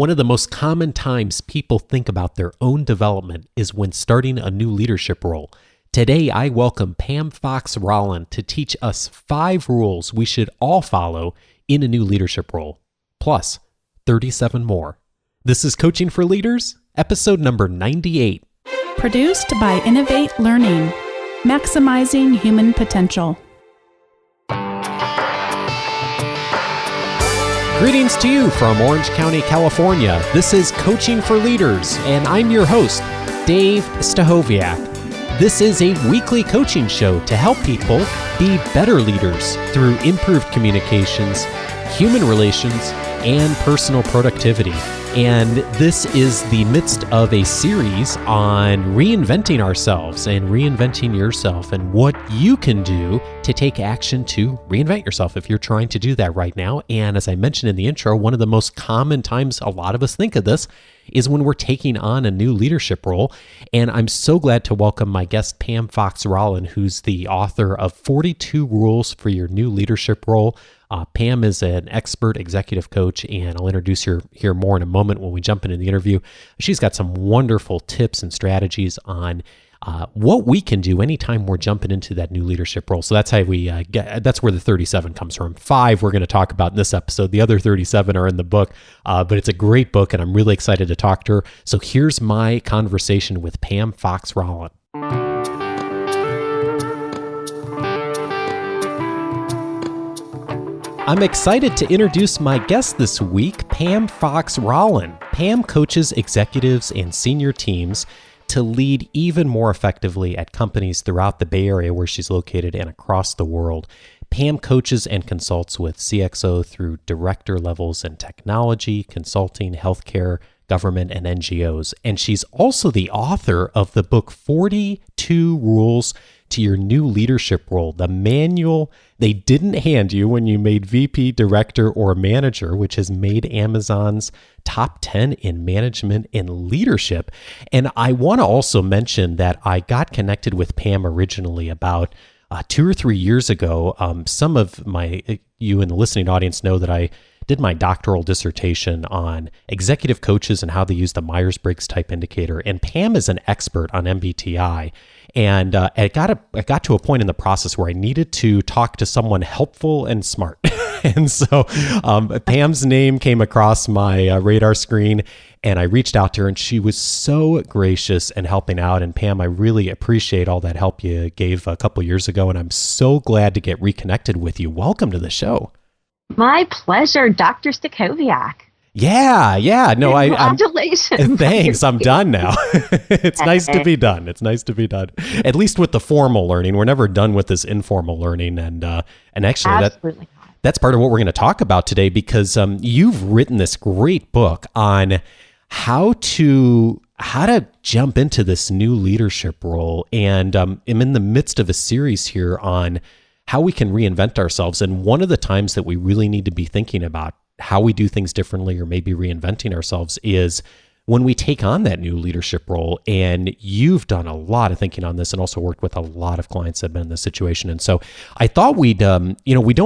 One of the most common times people think about their own development is when starting a new leadership role. Today, I welcome Pam Fox-Rollin to teach us 5 rules we should all follow in a new leadership role, plus 37 more. This is Coaching for Leaders, episode number 98. Produced by Innovate Learning, maximizing human potential. Greetings to you from Orange County, California. This is Coaching for Leaders, and I'm your host, Dave Stachowiak. This is a weekly coaching show to help people be better leaders through improved communications, human relations, and personal productivity. And this is the midst of a series on reinventing ourselves and reinventing yourself and what you can do to take action to reinvent yourself if you're trying to do that right now. And as I mentioned in the intro, one of the most common times a lot of us think of this is when we're taking on a new leadership role. And I'm so glad to welcome my guest, Pam Fox-Rollin, who's the author of 42 Rules for Your New Leadership Role. Pam is an expert executive coach, and I'll introduce her here more in a moment when we jump into the interview. She's got some wonderful tips and strategies on what we can do anytime we're jumping into that new leadership role. So that's how that's where the 37 comes from. 5 we're going to talk about in this episode. The other 37 are in the book, but it's a great book, and I'm really excited to talk to her. So here's my conversation with Pam Fox-Rollin. I'm excited to introduce my guest this week, Pam Fox-Rollin. Pam coaches executives and senior teams to lead even more effectively at companies throughout the Bay Area where she's located and across the world. Pam coaches and consults with CXO through director levels in technology, consulting, healthcare, government, and NGOs. And she's also the author of the book 42 Rules to Your New Leadership Role, the manual they didn't hand you when you made VP, director, or manager, which has made Amazon's top 10 in management and leadership. And I want to also mention that I got connected with Pam originally about 2 or 3 years ago. Some of you in the listening audience know that I did my doctoral dissertation on executive coaches and how they use the Myers-Briggs type indicator. And Pam is an expert on MBTI. And I got to a point in the process where I needed to talk to someone helpful and smart. And so Pam's name came across my radar screen, and I reached out to her, and she was so gracious and helping out. And Pam, I really appreciate all that help you gave a couple years ago, and I'm so glad to get reconnected with you. Welcome to the show. My pleasure, Dr. Stachowiak. Yeah. No, Congratulations. Thanks. I'm done now. It's nice to be done. At least with the formal learning. We're never done with this informal learning. And actually, that's part of what we're going to talk about today, because you've written this great book on how to jump into this new leadership role. And I'm in the midst of a series here on how we can reinvent ourselves. And one of the times that we really need to be thinking about how we do things differently or maybe reinventing ourselves is when we take on that new leadership role. And you've done a lot of thinking on this and also worked with a lot of clients that have been in this situation. And so I thought we don't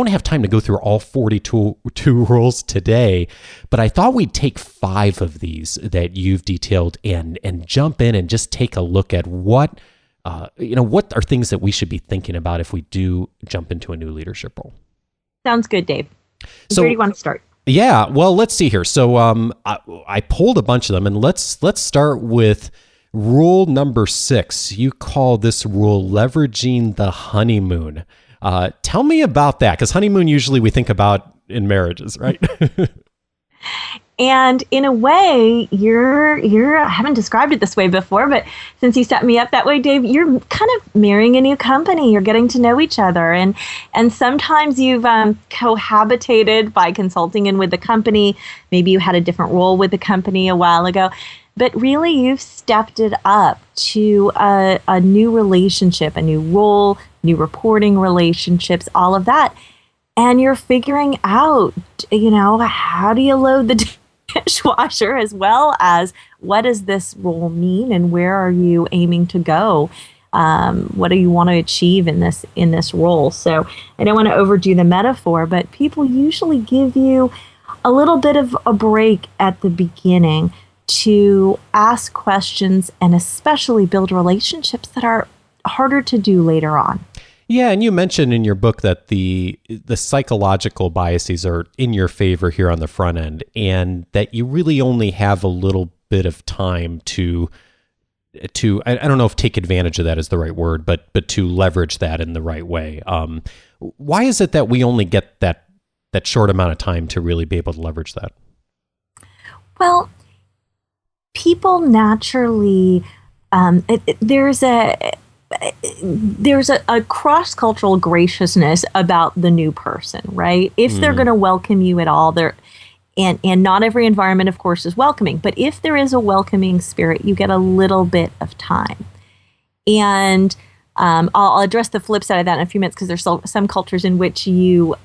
have time to go through all 42 rules today, but I thought we'd take 5 of these that you've detailed and jump in and just take a look at what are things that we should be thinking about if we do jump into a new leadership role. Sounds good, Dave. So, where do you want to start? Yeah, well, let's see here. So I pulled a bunch of them, and let's start with rule number 6. You call this rule leveraging the honeymoon. Tell me about that, because honeymoon usually we think about in marriages, right? And in a way, I haven't described it this way before, but since you set me up that way, Dave, you're kind of marrying a new company. You're getting to know each other. And sometimes you've cohabitated by consulting in with the company. Maybe you had a different role with the company a while ago. But really, you've stepped it up to a new relationship, a new role, new reporting relationships, all of that. And you're figuring out, how do you load the dishwasher, as well as what does this role mean and where are you aiming to go? What do you want to achieve in this role? So I don't want to overdo the metaphor, but people usually give you a little bit of a break at the beginning to ask questions and especially build relationships that are harder to do later on. Yeah, and you mentioned in your book that the psychological biases are in your favor here on the front end, and that you really only have a little bit of time to I don't know if take advantage of that is the right word, but to leverage that in the right way. Why is it that we only get that short amount of time to really be able to leverage that? Well, people naturally, there's a cross-cultural graciousness about the new person, right? If they're going to welcome you at all, and not every environment, of course, is welcoming, but if there is a welcoming spirit, you get a little bit of time. And I'll address the flip side of that in a few minutes, because there's some cultures in which you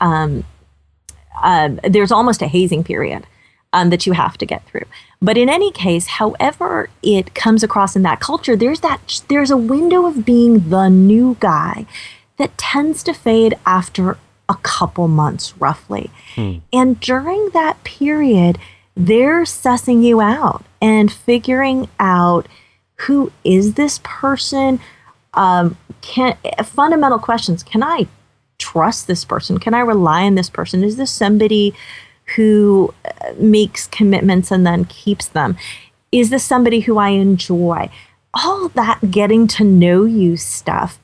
there's almost a hazing period that you have to get through. But in any case, however it comes across in that culture, there's a window of being the new guy that tends to fade after a couple months, roughly. And during that period, they're sussing you out and figuring out, who is this person? Fundamental questions. Can I trust this person? Can I rely on this person? Is this somebody who makes commitments and then keeps them? Is this somebody who I enjoy? All that getting to know you stuff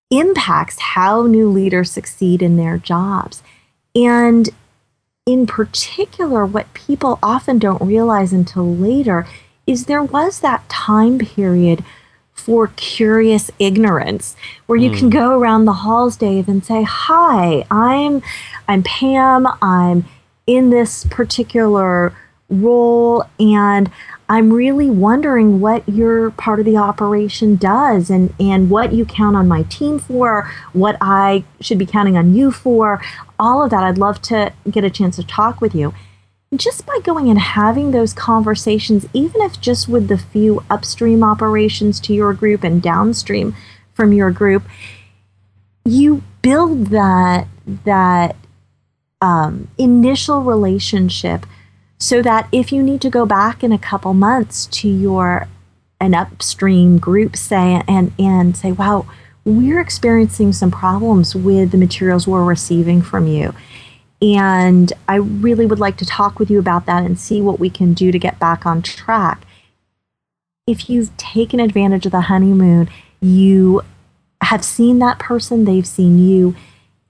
impacts how new leaders succeed in their jobs. And in particular, what people often don't realize until later is there was that time period for curious ignorance, where you can go around the halls, Dave, and say, "Hi, I'm Pam. I'm in this particular role, and I'm really wondering what your part of the operation does, and what you count on my team for, what I should be counting on you for, all of that. I'd love to get a chance to talk with you." Just by going and having those conversations, even if just with the few upstream operations to your group and downstream from your group, you build that initial relationship, so that if you need to go back in a couple months to an upstream group, say, and say, "Wow, we're experiencing some problems with the materials we're receiving from you, and I really would like to talk with you about that and see what we can do to get back on track." If you've taken advantage of the honeymoon, you have seen that person, they've seen you,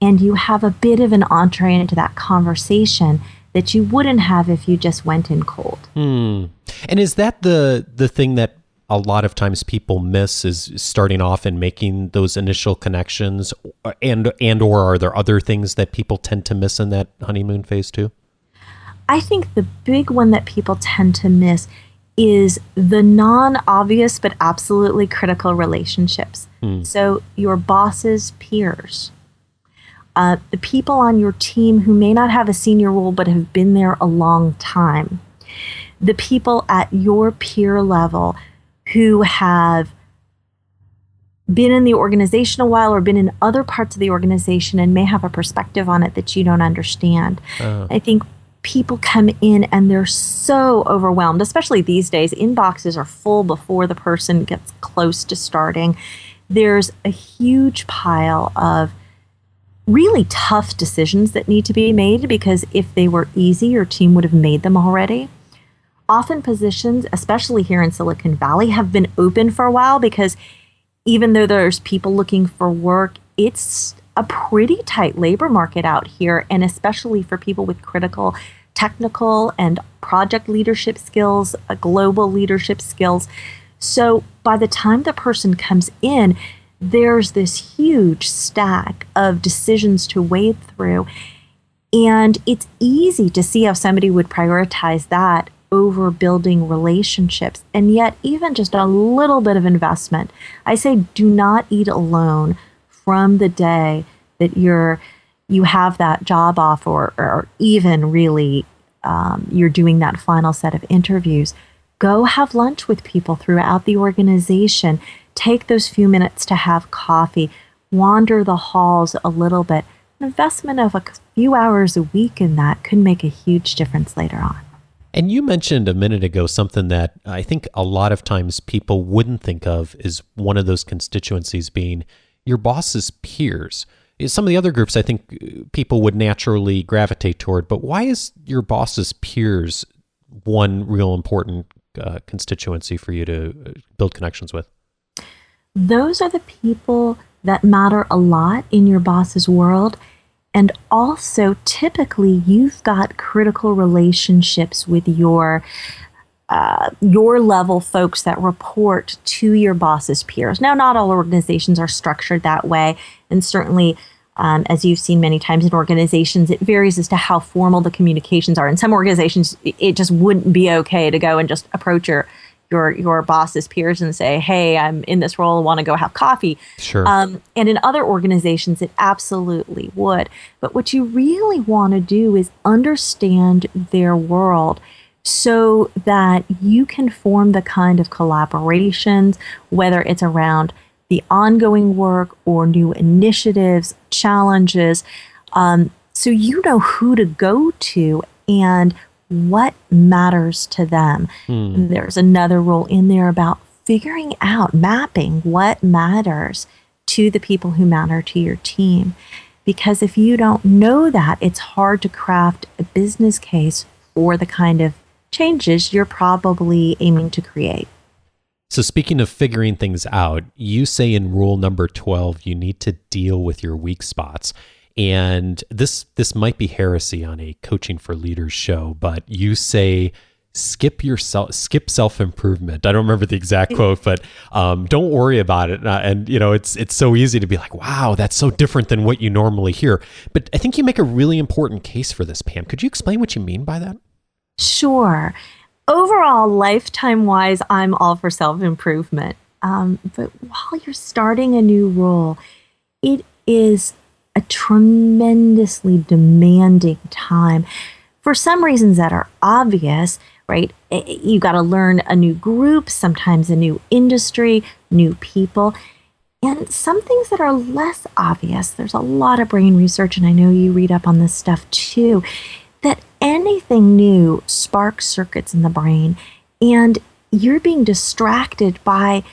and you have a bit of an entree into that conversation that you wouldn't have if you just went in cold. And is that the thing that a lot of times people miss, is starting off and making those initial connections, and or are there other things that people tend to miss in that honeymoon phase too? I think the big one that people tend to miss is the non-obvious but absolutely critical relationships. So your boss's peers, the people on your team who may not have a senior role but have been there a long time, the people at your peer level who have been in the organization a while or been in other parts of the organization and may have a perspective on it that you don't understand. I think people come in and they're so overwhelmed, especially these days. Inboxes are full before the person gets close to starting. There's a huge pile of really tough decisions that need to be made, because if they were easy, your team would have made them already. Often positions, especially here in Silicon Valley, have been open for a while, because even though there's people looking for work, it's a pretty tight labor market out here, and especially for people with critical technical and project leadership skills, global leadership skills. So by the time the person comes in, there's this huge stack of decisions to wade through. And it's easy to see how somebody would prioritize that over building relationships. And yet, even just a little bit of investment, I say do not eat alone from the day that you have that job offer, or even really you're doing that final set of interviews. Go have lunch with people throughout the organization. Take those few minutes to have coffee, wander the halls a little bit, an investment of a few hours a week in that could make a huge difference later on. And you mentioned a minute ago something that I think a lot of times people wouldn't think of is one of those constituencies being your boss's peers. Some of the other groups I think people would naturally gravitate toward, but why is your boss's peers one real important constituency for you to build connections with? Those are the people that matter a lot in your boss's world. And also, typically, you've got critical relationships with your level folks that report to your boss's peers. Now, not all organizations are structured that way. And certainly, as you've seen many times in organizations, it varies as to how formal the communications are. In some organizations, it just wouldn't be okay to go and just approach your boss's peers and say, hey, I'm in this role, want to go have coffee. Sure. And in other organizations, it absolutely would. But what you really want to do is understand their world so that you can form the kind of collaborations, whether it's around the ongoing work or new initiatives, challenges, so you know who to go to and what matters to them. And there's another role in there about figuring out, mapping what matters to the people who matter to your team. Because if you don't know that, it's hard to craft a business case for the kind of changes you're probably aiming to create. So speaking of figuring things out, you say in rule number 12, you need to deal with your weak spots. And this might be heresy on a Coaching for Leaders show, but you say skip self-improvement. I don't remember the exact quote, but don't worry about it. And you know, it's so easy to be like, wow, that's so different than what you normally hear. But I think you make a really important case for this, Pam. Could you explain what you mean by that? Sure. Overall, lifetime-wise, I'm all for self-improvement. But while you're starting a new role, it is a tremendously demanding time for some reasons that are obvious, right? You got to learn a new group, sometimes a new industry, new people, and some things that are less obvious. There's a lot of brain research, and I know you read up on this stuff too, that anything new sparks circuits in the brain, and you're being distracted by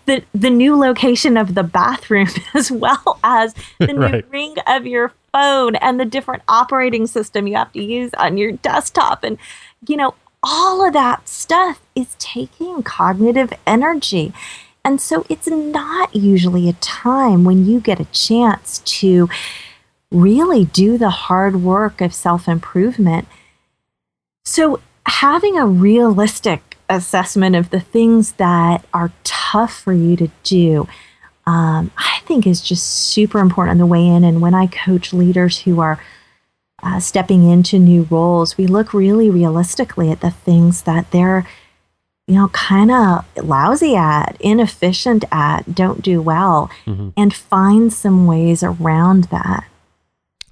the new location of the bathroom as well as the new ring of your phone and the different operating system you have to use on your desktop. And, you know, all of that stuff is taking cognitive energy. And so it's not usually a time when you get a chance to really do the hard work of self-improvement. So having a realistic assessment of the things that are tough for you to do, I think is just super important on the way in. And when I coach leaders who are stepping into new roles, we look really realistically at the things that they're, you know, kind of lousy at, inefficient at, don't do well, and find some ways around that.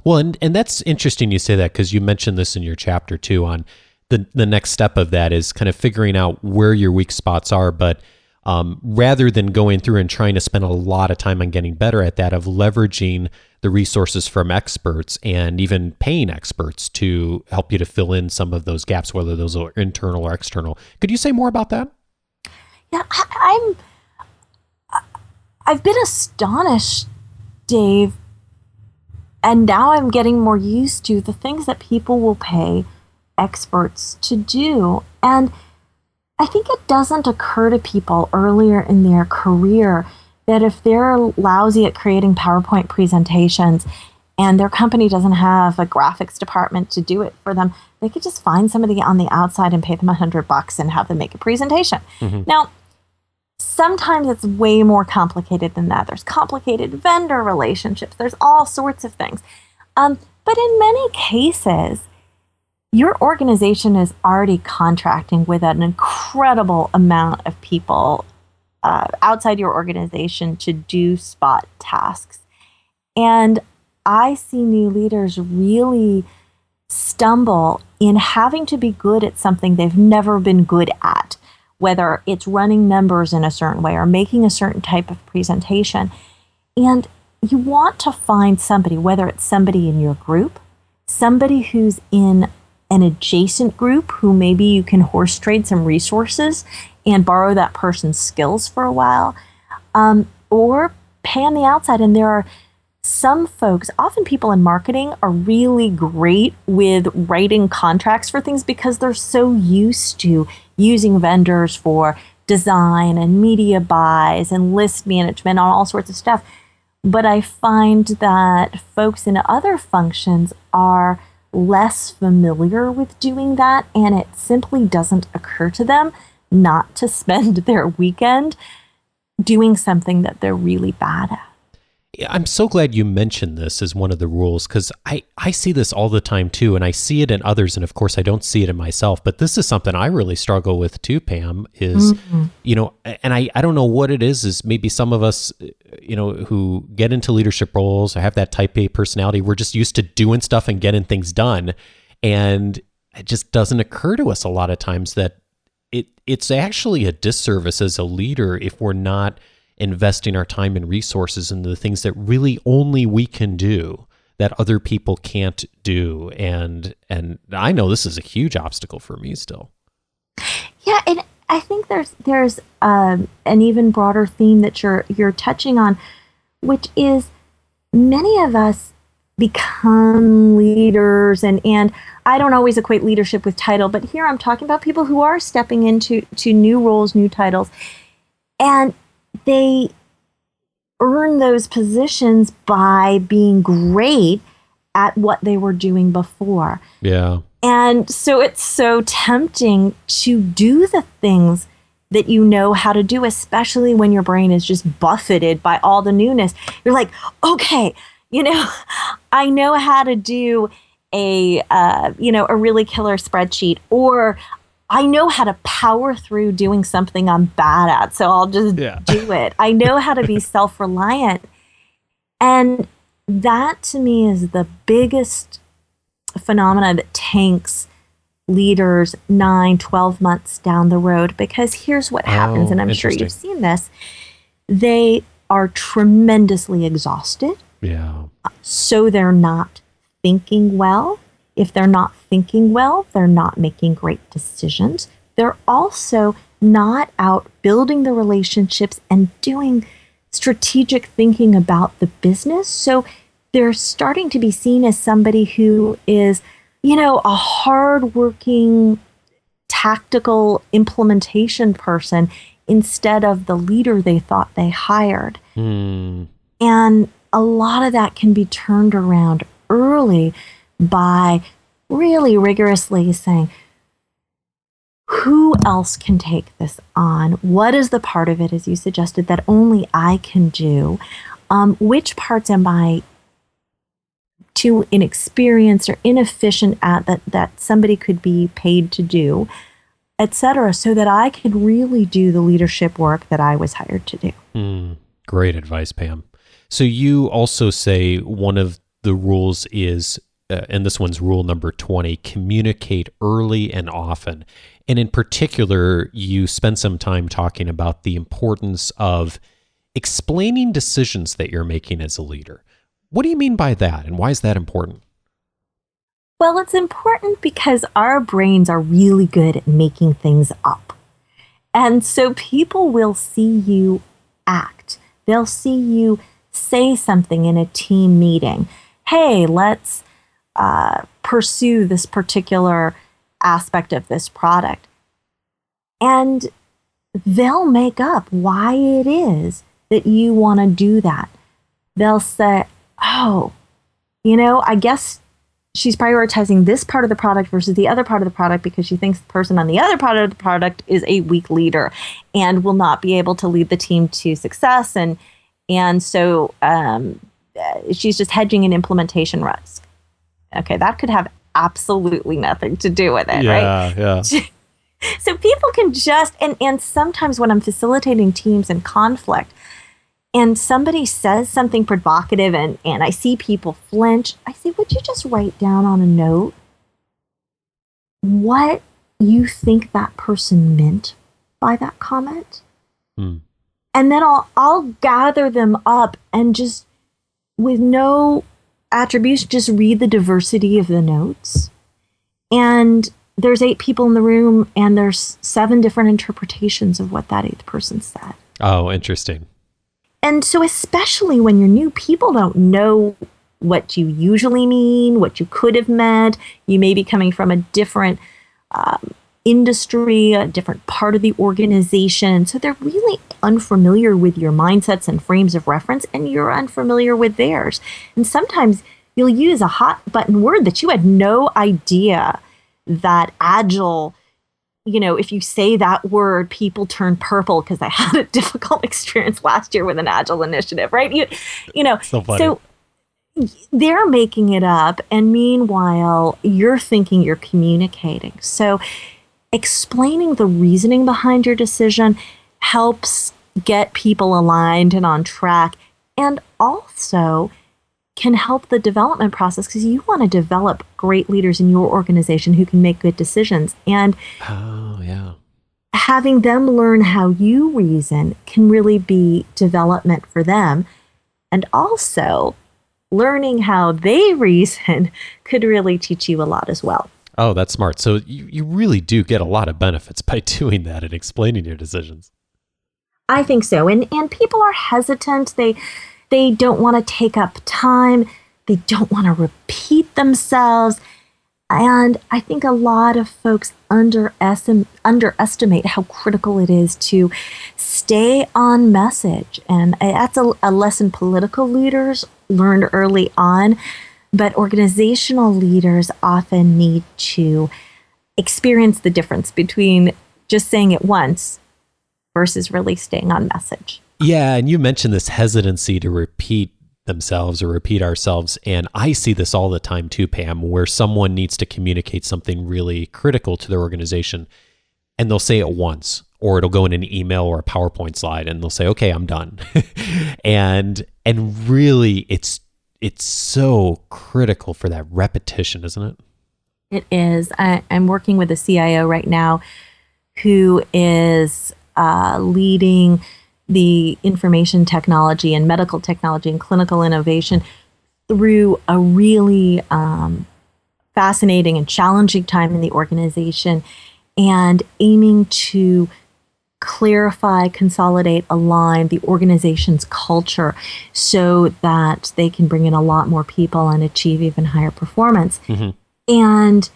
Well, and that's interesting you say that, because you mentioned this in your chapter too on the next step of that is kind of figuring out where your weak spots are, but rather than going through and trying to spend a lot of time on getting better at that, of leveraging the resources from experts and even paying experts to help you to fill in some of those gaps, whether those are internal or external. Could you say more about that? Yeah, I've been astonished, Dave, and now I'm getting more used to the things that people will pay experts to do. And I think it doesn't occur to people earlier in their career that if they're lousy at creating PowerPoint presentations and their company doesn't have a graphics department to do it for them, they could just find somebody on the outside and pay them $100 and have them make a presentation. Now, sometimes it's way more complicated than that. There's complicated vendor relationships. There's all sorts of things. But in many cases, your organization is already contracting with an incredible amount of people outside your organization to do spot tasks. And I see new leaders really stumble in having to be good at something they've never been good at, whether it's running numbers in a certain way or making a certain type of presentation. And you want to find somebody, whether it's somebody in your group, somebody who's in an adjacent group who maybe you can horse trade some resources and borrow that person's skills for a while, or pay on the outside. And there are some folks, often people in marketing, are really great with writing contracts for things because they're so used to using vendors for design and media buys and list management, all sorts of stuff. But I find that folks in other functions are less familiar with doing that, and it simply doesn't occur to them not to spend their weekend doing something that they're really bad at. Yeah, I'm so glad you mentioned this as one of the rules, because I see this all the time too, and I see it in others, and of course I don't see it in myself, but this is something I really struggle with too, Pam, is, and I don't know what it is maybe some of us, who get into leadership roles or have that type A personality, we're just used to doing stuff and getting things done, and it just doesn't occur to us a lot of times that it's actually a disservice as a leader if we're not investing our time and resources into the things that really only we can do that other people can't do. And I know this is a huge obstacle for me still. Yeah, and I think there's an even broader theme that you're touching on, which is many of us become leaders, and I don't always equate leadership with title, but here I'm talking about people who are stepping into new roles, new titles, and they earn those positions by being great at what they were doing before. Yeah. And so it's so tempting to do the things that you know how to do, especially when your brain is just buffeted by all the newness. You're like, okay, I know how to do a really killer spreadsheet, or I know how to power through doing something I'm bad at, so I'll just do it. I know how to be self-reliant. And that to me is the biggest phenomena that tanks leaders 9, 12 months down the road, because here's what happens, and I'm sure you've seen this. They are tremendously exhausted. Yeah. So they're not thinking well. If they're not thinking well, they're not making great decisions. They're also not out building the relationships and doing strategic thinking about the business. So they're starting to be seen as somebody who is, a hardworking, tactical implementation person instead of the leader they thought they hired. And a lot of that can be turned around early by really rigorously saying, who else can take this on? What is the part of it, as you suggested, that only I can do? Which parts am I too inexperienced or inefficient at that somebody could be paid to do, et cetera, so that I could really do the leadership work that I was hired to do. Great advice, Pam. So you also say one of the rules is, and this one's rule number 20, communicate early and often. And in particular, you spend some time talking about the importance of explaining decisions that you're making as a leader. What do you mean by that, and why is that important? Well, it's important because our brains are really good at making things up. And so people will see you act. They'll see you say something in a team meeting. Hey, let's pursue this particular aspect of this product. And they'll make up why it is that you want to do that. They'll say, oh, I guess she's prioritizing this part of the product versus the other part of the product because she thinks the person on the other part of the product is a weak leader and will not be able to lead the team to success. And so she's just hedging an implementation risk. Okay, that could have absolutely nothing to do with it, right? Yeah. So people can just, and sometimes when I'm facilitating teams in conflict, and somebody says something provocative and I see people flinch, I say, would you just write down on a note what you think that person meant by that comment? And then I'll gather them up and just with no attribution, just read the diversity of the notes. And there's 8 people in the room, and there's 7 different interpretations of what that 8th person said. Oh, interesting. And so especially when you're new, people don't know what you usually mean, what you could have meant. You may be coming from a different industry, a different part of the organization. So they're really unfamiliar with your mindsets and frames of reference, and you're unfamiliar with theirs. And sometimes you'll use a hot button word that you had no idea that agile, if you say that word, people turn purple, because I had a difficult experience last year with an agile initiative, right? So funny. So they're making it up, and meanwhile, you're thinking you're communicating. So explaining the reasoning behind your decision helps get people aligned and on track, and also can help the development process, because you want to develop great leaders in your organization who can make good decisions. And having them learn how you reason can really be development for them. And also, learning how they reason could really teach you a lot as well. Oh, that's smart. So you really do get a lot of benefits by doing that and explaining your decisions. I think so. And people are hesitant. They don't want to take up time. They don't want to repeat themselves. And I think a lot of folks underestimate how critical it is to stay on message. And that's a lesson political leaders learned early on, but organizational leaders often need to experience the difference between just saying it once versus really staying on message. Yeah, and you mentioned this hesitancy to repeat themselves or repeat ourselves, and I see this all the time too, Pam, where someone needs to communicate something really critical to their organization, and they'll say it once, or it'll go in an email or a PowerPoint slide, and they'll say, "Okay, I'm done." and really, it's so critical for that repetition, isn't it? It is. I'm working with a CIO right now who is leading the information technology and medical technology and clinical innovation through a really fascinating and challenging time in the organization, and aiming to clarify, consolidate, align the organization's culture so that they can bring in a lot more people and achieve even higher performance. Mm-hmm. And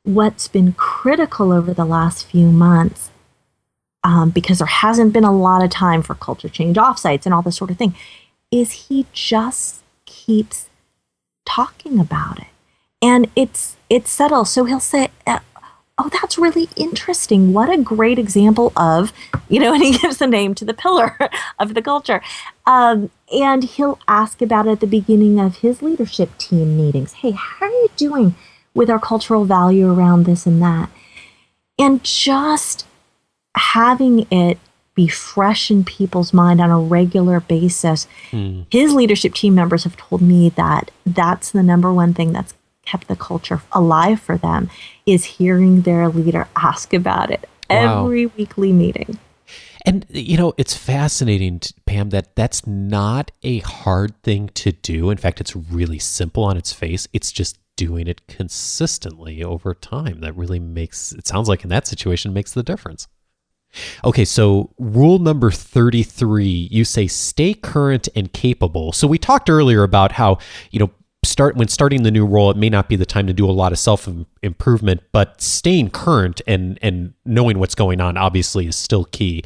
what's been critical over the last few months, because there hasn't been a lot of time for culture change offsites and all this sort of thing, is he just keeps talking about it. And it's subtle. So he'll say, "Oh, that's really interesting. What a great example of," and he gives the name to the pillar of the culture. And he'll ask about it at the beginning of his leadership team meetings. "Hey, how are you doing with our cultural value around this and that?" And just having it be fresh in people's mind on a regular basis. His leadership team members have told me that that's the number one thing that's kept the culture alive for them, is hearing their leader ask about it every weekly meeting. And, it's fascinating, Pam, that that's not a hard thing to do. In fact, it's really simple on its face. It's just doing it consistently over time that really makes, it sounds like in that situation, makes the difference. Okay, so rule number 33, you say stay current and capable. So we talked earlier about how, when starting the new role, it may not be the time to do a lot of self-improvement, but staying current and knowing what's going on obviously is still key.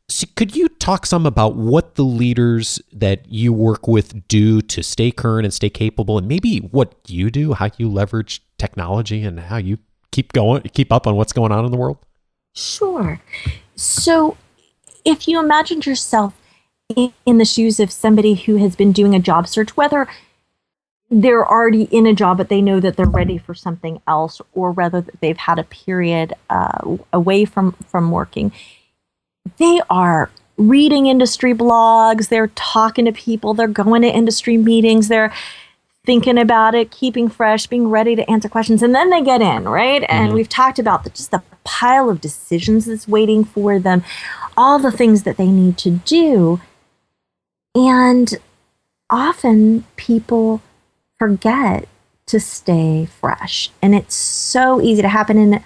So could you talk some about what the leaders that you work with do to stay current and stay capable, and maybe what you do, how you leverage technology and how you keep up on what's going on in the world? Sure. So if you imagined yourself in the shoes of somebody who has been doing a job search, whether they're already in a job but they know that they're ready for something else, or whether they've had a period away from working, they are reading industry blogs, they're talking to people, they're going to industry meetings, they're thinking about it, keeping fresh, being ready to answer questions, and then they get in, right? And we've talked about just the pile of decisions that's waiting for them, all the things that they need to do. And often people forget to stay fresh. And it's so easy to happen. And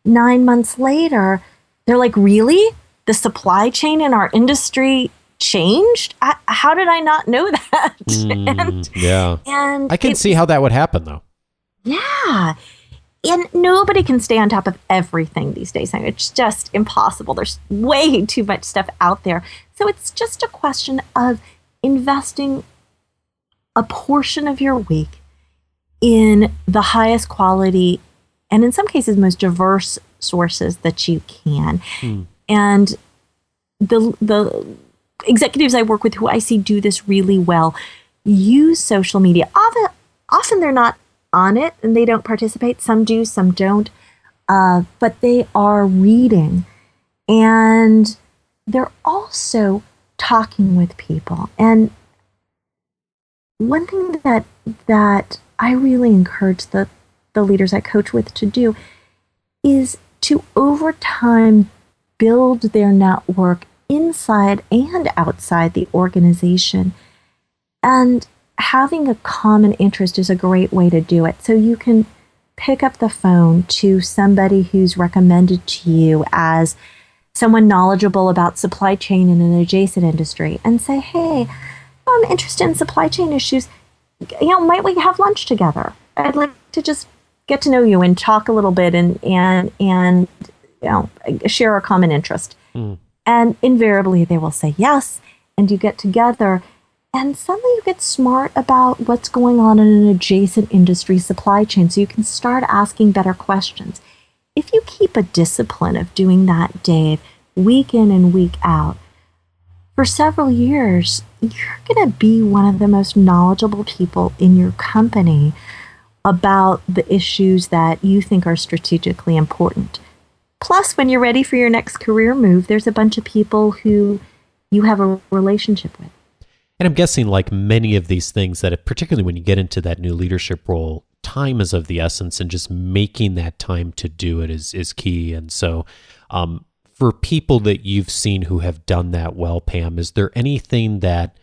9 months later, they're like, really? The supply chain in our industry changed? How did I not know that? And I can see how that would happen, though. Yeah. And nobody can stay on top of everything these days. It's just impossible. There's way too much stuff out there. So it's just a question of investing a portion of your week in the highest quality and in some cases most diverse sources that you can. And the executives I work with who I see do this really well use social media. Often they're not on it and they don't participate. Some do, some don't. But they are reading and they're also talking with people. And one thing that I really encourage the leaders I coach with to do is to over time build their network inside and outside the organization. And having a common interest is a great way to do it. So you can pick up the phone to somebody who's recommended to you as someone knowledgeable about supply chain in an adjacent industry and say, hey, I'm interested in supply chain issues. Might we have lunch together? I'd like to just get to know you and talk a little bit and share a common interest. And invariably they will say yes, and you get together and suddenly you get smart about what's going on in an adjacent industry supply chain, so you can start asking better questions. If you keep a discipline of doing that, Dave, week in and week out, for several years, you're going to be one of the most knowledgeable people in your company about the issues that you think are strategically important. Plus, when you're ready for your next career move, there's a bunch of people who you have a relationship with. And I'm guessing, like many of these things, that particularly when you get into that new leadership role, time is of the essence, and just making that time to do it is key. And so for people that you've seen who have done that well, Pam, is there anything that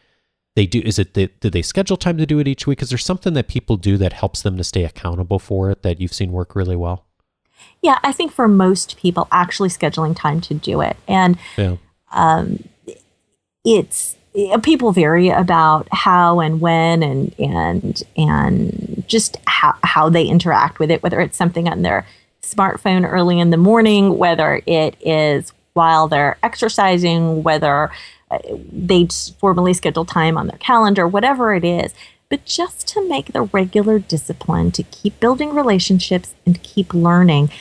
they do? Is it that, do they schedule time to do it each week? Is there something that people do that helps them to stay accountable for it that you've seen work really well? Yeah, I think for most people, actually scheduling time to do it. And people vary about how and when and just how they interact with it, whether it's something on their smartphone early in the morning, whether it is while they're exercising, whether they formally schedule time on their calendar, whatever it is. But just to make the regular discipline to keep building relationships and keep learning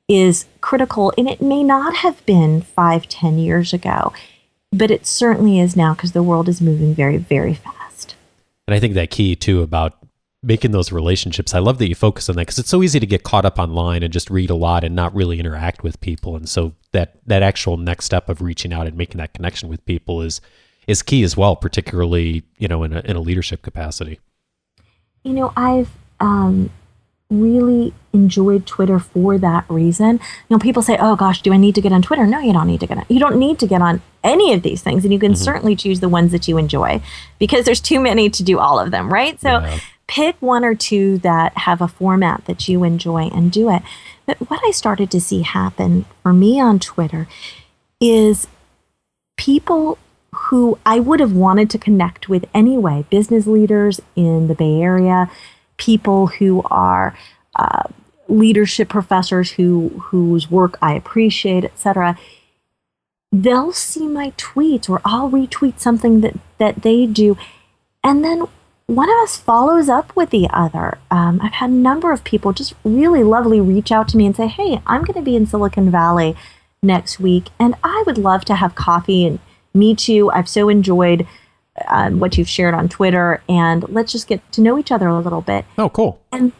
is critical. And it may not have been 5-10 years ago, but it certainly is now, because the world is moving very, very fast. And I think that key too about making those relationships, I love that you focus on that, because it's so easy to get caught up online and just read a lot and not really interact with people. And so that actual next step of reaching out and making that connection with people is key as well, particularly, in a leadership capacity. I've really enjoyed Twitter for that reason. People say, oh gosh, do I need to get on Twitter? No, you don't need to get on. You don't need to get on any of these things. And you can certainly choose the ones that you enjoy, because there's too many to do all of them, right? So pick one or two that have a format that you enjoy and do it. But what I started to see happen for me on Twitter is people who I would have wanted to connect with anyway, business leaders in the Bay Area, people who are leadership professors whose work I appreciate, etc. They'll see my tweets, or I'll retweet something that they do, and then one of us follows up with the other. I've had a number of people just really lovely reach out to me and say, hey, I'm going to be in Silicon Valley next week, and I would love to have coffee and meet you. I've so enjoyed what you've shared on Twitter, and let's just get to know each other a little bit. Oh, cool. And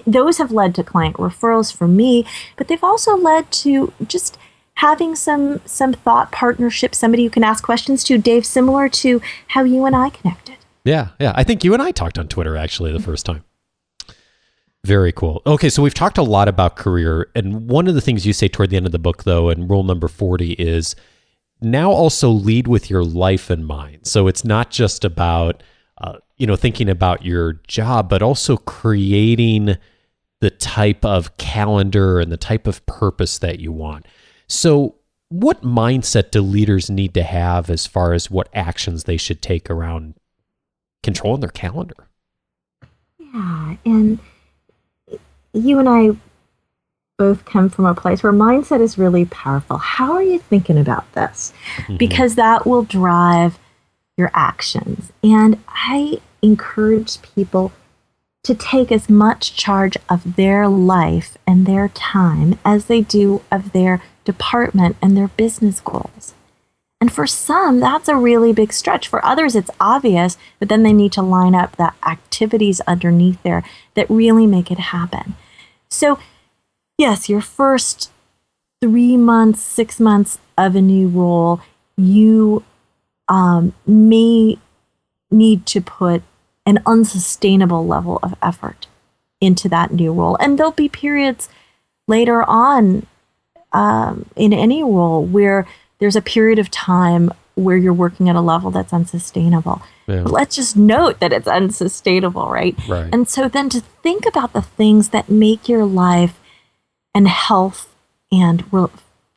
those have led to client referrals for me, but they've also led to just having some thought partnership, somebody you can ask questions to, Dave, similar to how you and I connected. Yeah. I think you and I talked on Twitter, actually, the first time. Very cool. Okay, so we've talked a lot about career, and one of the things you say toward the end of the book, though, and rule number 40 is now also lead with your life in mind. So it's not just about, thinking about your job, but also creating the type of calendar and the type of purpose that you want. So what mindset do leaders need to have as far as what actions they should take around controlling their calendar? Yeah, and you and I both come from a place where mindset is really powerful. How are you thinking about this? Mm-hmm. Because that will drive your actions. And I encourage people to take as much charge of their life and their time as they do of their department and their business goals. And for some, that's a really big stretch. For others, it's obvious, but then they need to line up the activities underneath there that really make it happen. So, yes, your first 3 months, 6 months of a new role, you may need to put an unsustainable level of effort into that new role. And there'll be periods later on in any role where there's a period of time where you're working at a level that's unsustainable. Yeah. But let's just note that it's unsustainable, right? And so then to think about the things that make your life and health and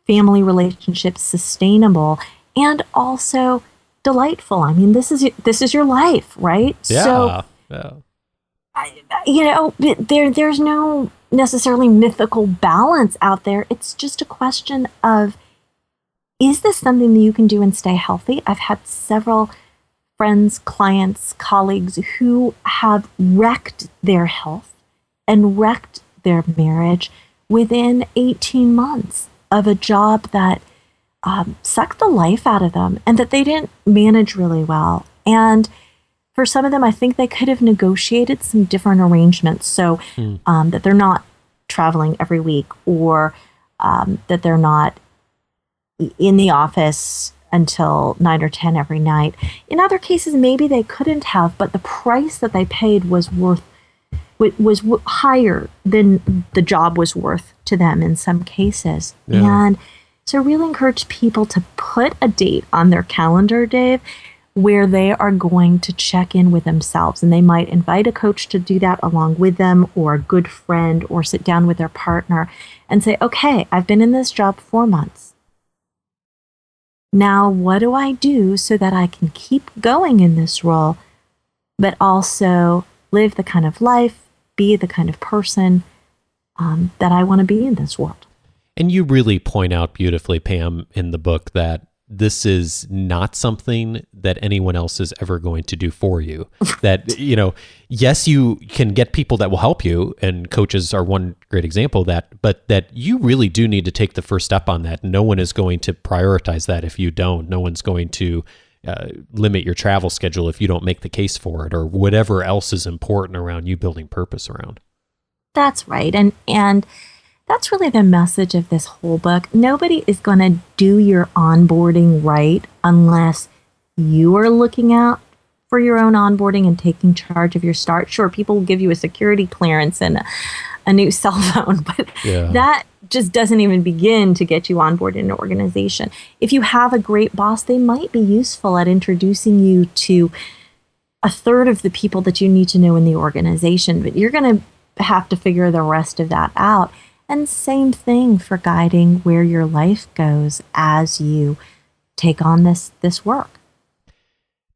family relationships sustainable and also delightful. I mean, this is your life, right? Yeah. So, there's no necessarily mythical balance out there. It's just a question of, is this something that you can do and stay healthy? I've had several friends, clients, colleagues who have wrecked their health and wrecked their marriage within 18 months of a job that sucked the life out of them and that they didn't manage really well. And for some of them, I think they could have negotiated some different arrangements so that they're not traveling every week or that they're not in the office until 9 or 10 every night. In other cases, maybe they couldn't have, but the price that they paid was higher than the job was worth to them in some cases. Yeah. And so really encourage people to put a date on their calendar, Dave, where they are going to check in with themselves. And they might invite a coach to do that along with them, or a good friend, or sit down with their partner and say, okay, I've been in this job 4 months. Now, what do I do so that I can keep going in this role, but also live the kind of life, be the kind of person that I want to be in this world? And you really point out beautifully, Pam, in the book that this is not something that anyone else is ever going to do for you. That, yes, you can get people that will help you, and coaches are one great example of that, but that you really do need to take the first step on that. No one is going to prioritize that if you don't. No one's going to limit your travel schedule if you don't make the case for it, or whatever else is important around you building purpose around. That's right. And that's really the message of this whole book. Nobody is going to do your onboarding right unless you are looking out for your own onboarding and taking charge of your start. Sure, people will give you a security clearance and a new cell phone, but that just doesn't even begin to get you onboarded in an organization. If you have a great boss, they might be useful at introducing you to a third of the people that you need to know in the organization, but you're going to have to figure the rest of that out. And same thing for guiding where your life goes as you take on this work.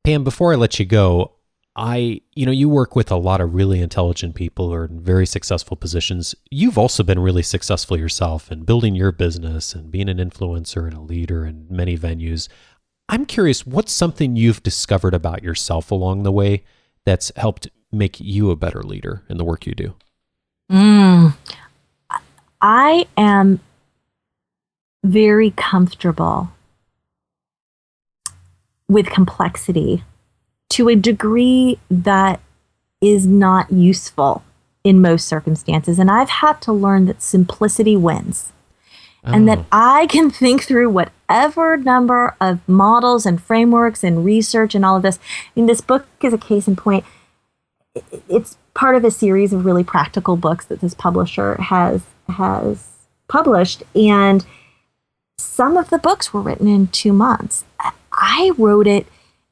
Pam, before I let you go, you work with a lot of really intelligent people who are in very successful positions. You've also been really successful yourself in building your business and being an influencer and a leader in many venues. I'm curious, what's something you've discovered about yourself along the way that's helped make you a better leader in the work you do? I am very comfortable with complexity to a degree that is not useful in most circumstances. And I've had to learn that simplicity wins. And that I can think through whatever number of models and frameworks and research and all of this. I mean, this book is a case in point. It's part of a series of really practical books that this publisher has published. And some of the books were written in 2 months. I wrote it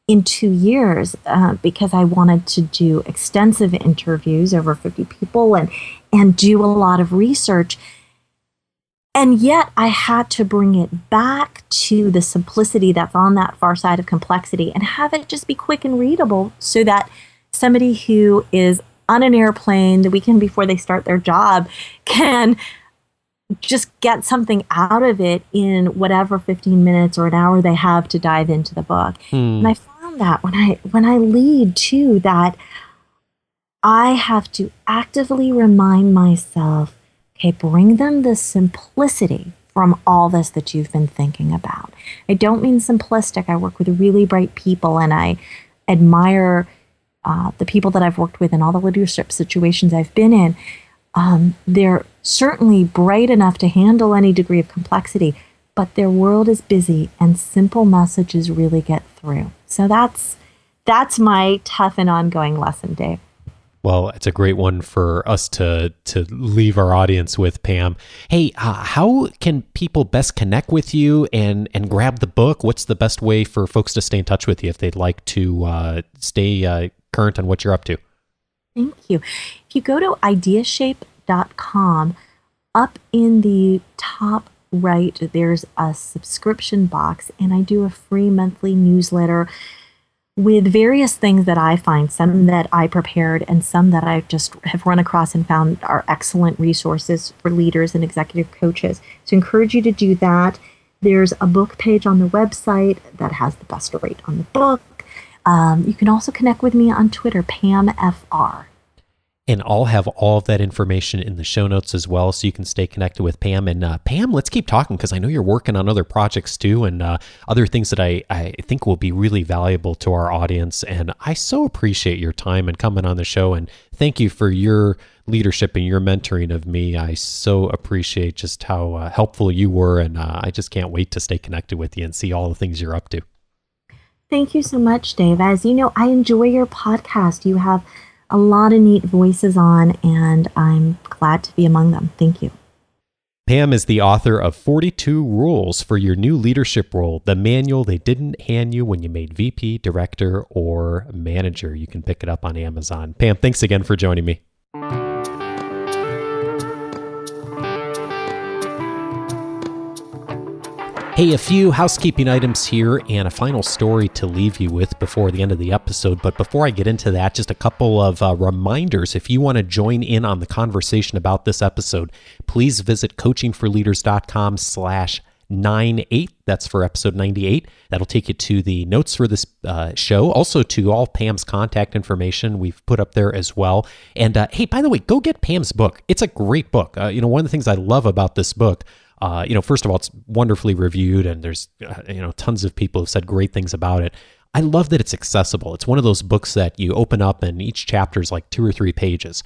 in 2 years because I wanted to do extensive interviews, over 50 people, and do a lot of research. And yet I had to bring it back to the simplicity that's on that far side of complexity and have it just be quick and readable so that somebody who is on an airplane the weekend before they start their job can just get something out of it in whatever 15 minutes or an hour they have to dive into the book. And I found that when I lead too, that I have to actively remind myself, okay, bring them the simplicity from all this that you've been thinking about. I don't mean simplistic. I work with really bright people, and I admire the people that I've worked with in all the leadership situations I've been in. They're certainly bright enough to handle any degree of complexity, but their world is busy and simple messages really get through. So that's my tough and ongoing lesson, Dave. Well, it's a great one for us to leave our audience with, Pam. Hey, how can people best connect with you and grab the book? What's the best way for folks to stay in touch with you if they'd like to stay current on what you're up to? Thank you. If you go to IdeaShape.com, up in the top right, there's a subscription box, and I do a free monthly newsletter with various things that I find, some that I prepared and some that I just have run across and found are excellent resources for leaders and executive coaches. So I encourage you to do that. There's a book page on the website that has the best rate on the book. You can also connect with me on Twitter, PamFR. And I'll have all of that information in the show notes as well, so you can stay connected with Pam. And Pam, let's keep talking, because I know you're working on other projects too, and other things that I think will be really valuable to our audience. And I so appreciate your time and coming on the show. And thank you for your leadership and your mentoring of me. I so appreciate just how helpful you were. And I just can't wait to stay connected with you and see all the things you're up to. Thank you so much, Dave. As you know, I enjoy your podcast. You have a lot of neat voices on, and I'm glad to be among them. Thank you. Pam is the author of 42 Rules for Your New Leadership Role, the manual they didn't hand you when you made VP, director, or manager. You can pick it up on Amazon. Pam, thanks again for joining me. Hey, a few housekeeping items here and a final story to leave you with before the end of the episode. But before I get into that, just a couple of reminders. If you want to join in on the conversation about this episode, please visit coachingforleaders.com/98. That's for episode 98. That'll take you to the notes for this show, also to all Pam's contact information we've put up there as well. And hey, by the way, go get Pam's book. It's a great book. One of the things I love about this book, first of all, it's wonderfully reviewed, and there's, tons of people have said great things about it. I love that it's accessible. It's one of those books that you open up and each chapter is like 2 or 3 pages.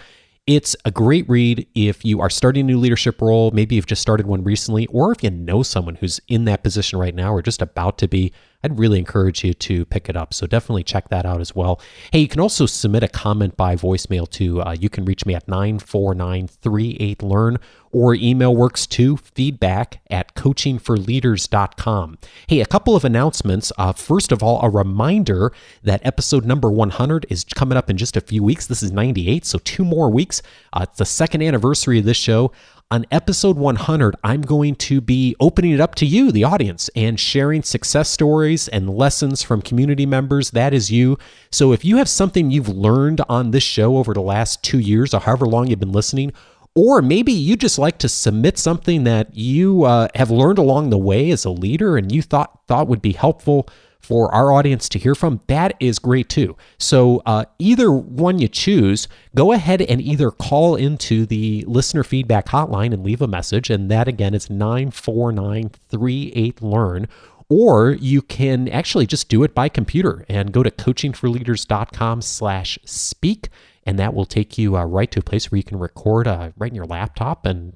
It's a great read if you are starting a new leadership role, maybe you've just started one recently, or if you know someone who's in that position right now or just about to be. I'd really encourage you to pick it up. So definitely check that out as well. Hey, you can also submit a comment by voicemail too. You can reach me at 949-38-LEARN, or email works too, feedback@coachingforleaders.com. Hey, a couple of announcements. First of all, a reminder that episode number 100 is coming up in just a few weeks. This is 98, so 2 more weeks. It's the second anniversary of this show. On episode 100, I'm going to be opening it up to you, the audience, and sharing success stories and lessons from community members. That is you. So if you have something you've learned on this show over the last 2 years or however long you've been listening, or maybe you just like to submit something that you have learned along the way as a leader and you thought would be helpful for our audience to hear from, that is great too. So either one you choose, go ahead and either call into the listener feedback hotline and leave a message, and that again is 949-38-LEARN, or you can actually just do it by computer and go to coachingforleaders.com/speak, and that will take you right to a place where you can record right in your laptop and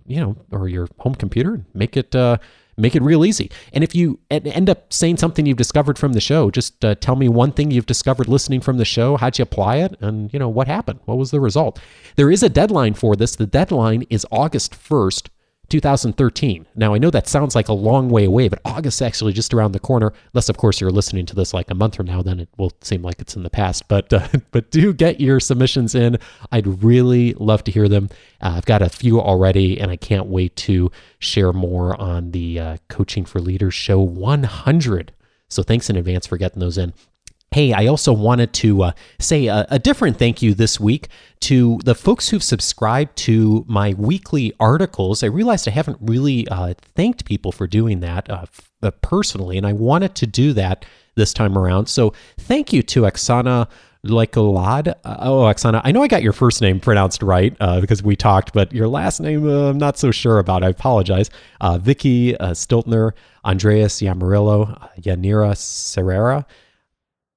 or your home computer and make it real easy. And if you end up saying something you've discovered from the show, just tell me one thing you've discovered listening from the show. How'd you apply it? And what happened? What was the result? There is a deadline for this. The deadline is August 1st, 2013. Now, I know that sounds like a long way away, but August's actually just around the corner. Unless, of course, you're listening to this like a month from now, then it will seem like it's in the past. But do get your submissions in. I'd really love to hear them. I've got a few already, and I can't wait to share more on the Coaching for Leaders Show 100. So thanks in advance for getting those in. Hey, I also wanted to say a different thank you this week to the folks who've subscribed to my weekly articles. I realized I haven't really thanked people for doing that personally, and I wanted to do that this time around. So thank you to Oksana Lykolad. Oksana, I know I got your first name pronounced right because we talked, but your last name I'm not so sure about. I apologize. Vicky Stiltner, Andreas Yamarillo, Yanira Serrera,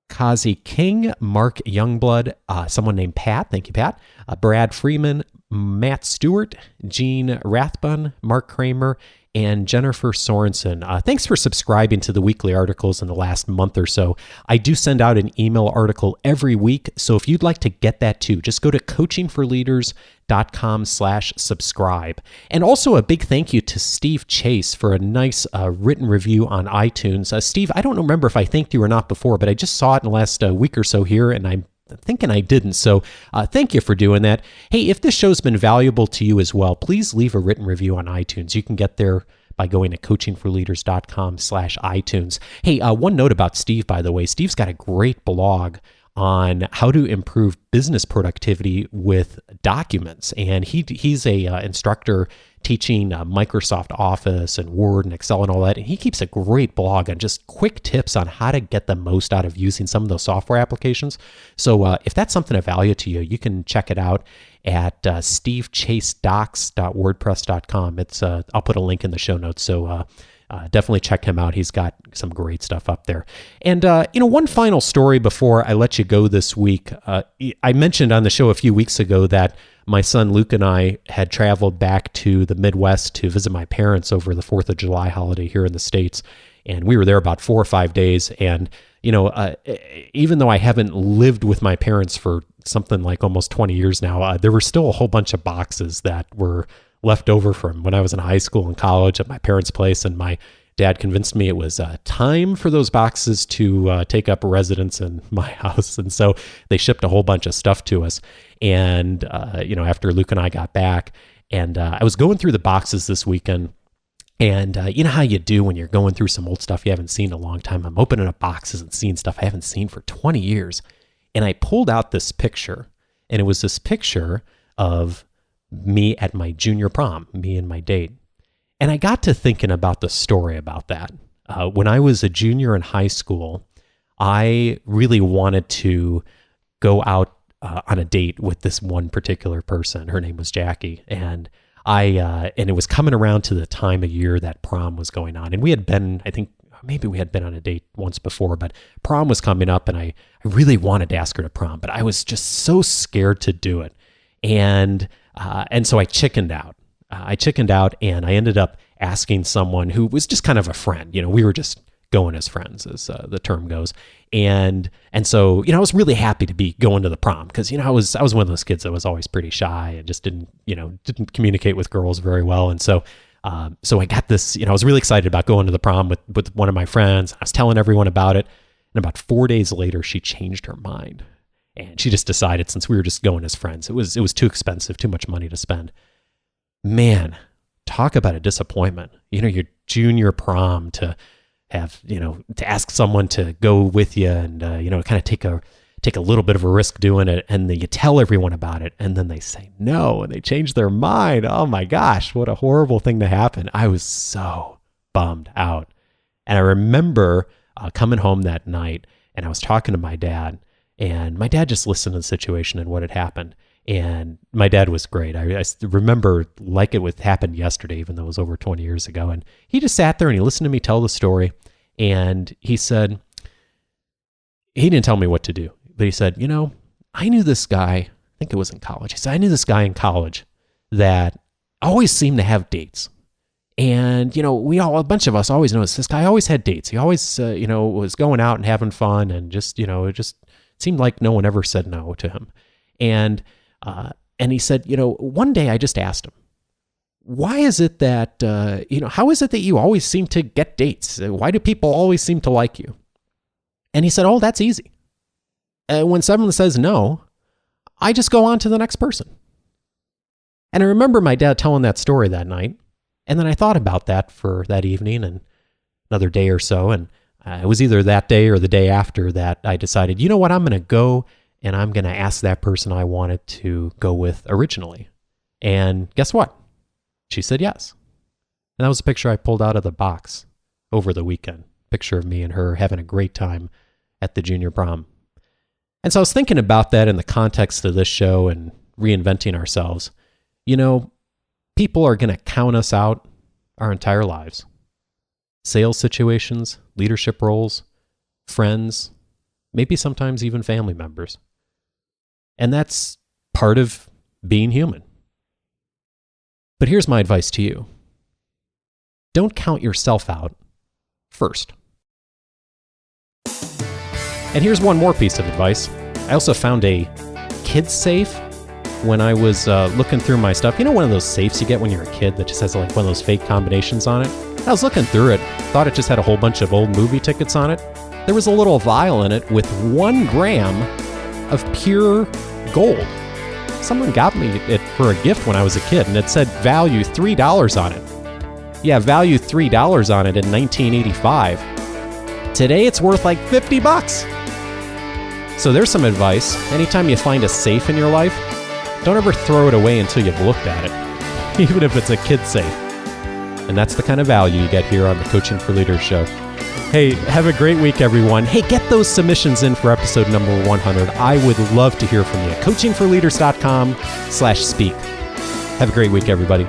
Kazi King, Mark Youngblood, someone named Pat, thank you, Pat, Brad Freeman, Matt Stewart, Gene Rathbun, Mark Kramer, and Jennifer Sorensen. Thanks for subscribing to the weekly articles in the last month or so. I do send out an email article every week, so if you'd like to get that too, just go to coachingforleaders.com/subscribe. And also a big thank you to Steve Chase for a nice written review on iTunes. Steve, I don't remember if I thanked you or not before, but I just saw it in the last week or so here, and I'm thinking I didn't. So thank you for doing that. Hey, if this show's been valuable to you as well, please leave a written review on iTunes. You can get there by going to coachingforleaders.com/iTunes. Hey, one note about Steve, by the way. Steve's got a great blog on how to improve business productivity with documents. And he's a instructor teaching Microsoft Office and Word and Excel and all that. And he keeps a great blog on just quick tips on how to get the most out of using some of those software applications. So if that's something of value to you, you can check it out at stevechasedocs.wordpress.com. I'll put a link in the show notes. So definitely check him out. He's got some great stuff up there. And, one final story before I let you go this week. I mentioned on the show a few weeks ago that my son Luke and I had traveled back to the Midwest to visit my parents over the 4th of July holiday here in the States. And we were there about 4 or 5 days. And, even though I haven't lived with my parents for something like almost 20 years now, there were still a whole bunch of boxes that were left over from when I was in high school and college at my parents' place. And my dad convinced me it was time for those boxes to take up residence in my house. And so they shipped a whole bunch of stuff to us. And, after Luke and I got back, and I was going through the boxes this weekend. And you know how you do when you're going through some old stuff you haven't seen in a long time. I'm opening up boxes and seeing stuff I haven't seen for 20 years. And I pulled out this picture, and it was this picture of me at my junior prom, me and my date. And I got to thinking about the story about that. When I was a junior in high school, I really wanted to go out on a date with this one particular person. Her name was Jackie. And it was coming around to the time of year that prom was going on. And we had been, I think, maybe we had been on a date once before, but prom was coming up, and I really wanted to ask her to prom, but I was just so scared to do it. And so I chickened out. And I ended up asking someone who was just kind of a friend. We were just going as friends, as the term goes. And so, I was really happy to be going to the prom because, I was one of those kids that was always pretty shy and just didn't communicate with girls very well. And so I got this, I was really excited about going to the prom with one of my friends. I was telling everyone about it. And about 4 days later, she changed her mind. And she just decided, since we were just going as friends, it was too expensive, too much money to spend. Man, talk about a disappointment. Your junior prom to have, to ask someone to go with you and, kind of take a little bit of a risk doing it. And then you tell everyone about it. And then they say no, and they change their mind. Oh my gosh, what a horrible thing to happen. I was so bummed out. And I remember coming home that night, and I was talking to my dad, and my dad just listened to the situation and what had happened. And my dad was great. I remember like it happened yesterday, even though it was over 20 years ago. And he just sat there and he listened to me tell the story. And he said, he didn't tell me what to do, but he said, I knew this guy, I think it was in college. He said, I knew this guy in college that always seemed to have dates. And, a bunch of us always noticed this guy always had dates. He always, was going out and having fun, and just, it just seemed like no one ever said no to him. And he said, one day I just asked him, why is it that, how is it that you always seem to get dates? Why do people always seem to like you? And he said, oh, that's easy. When someone says no, I just go on to the next person. And I remember my dad telling that story that night. And then I thought about that for that evening and another day or so. And it was either that day or the day after that I decided, you know what, I'm going to go and I'm going to ask that person I wanted to go with originally. And guess what? She said yes. And that was a picture I pulled out of the box over the weekend. Picture of me and her having a great time at the junior prom. And so I was thinking about that in the context of this show and reinventing ourselves. People are going to count us out our entire lives. Sales situations, leadership roles, friends, maybe sometimes even family members. And that's part of being human. But here's my advice to you. Don't count yourself out first. And here's one more piece of advice. I also found a kid safe when I was looking through my stuff. One of those safes you get when you're a kid that just has like one of those fake combinations on it? I was looking through it, thought it just had a whole bunch of old movie tickets on it. There was a little vial in it with 1 gram of pure gold. Someone got me it for a gift when I was a kid, and it said value $3 on it. Yeah, value $3 on it in 1985. Today it's worth like $50. So there's some advice. Anytime you find a safe in your life, don't ever throw it away until you've looked at it, even if it's a kid safe. And that's the kind of value you get here on the Coaching for Leaders show. Hey, have a great week, everyone. Hey, get those submissions in for episode number 100. I would love to hear from you. coachingforleaders.com/speak. Have a great week, everybody.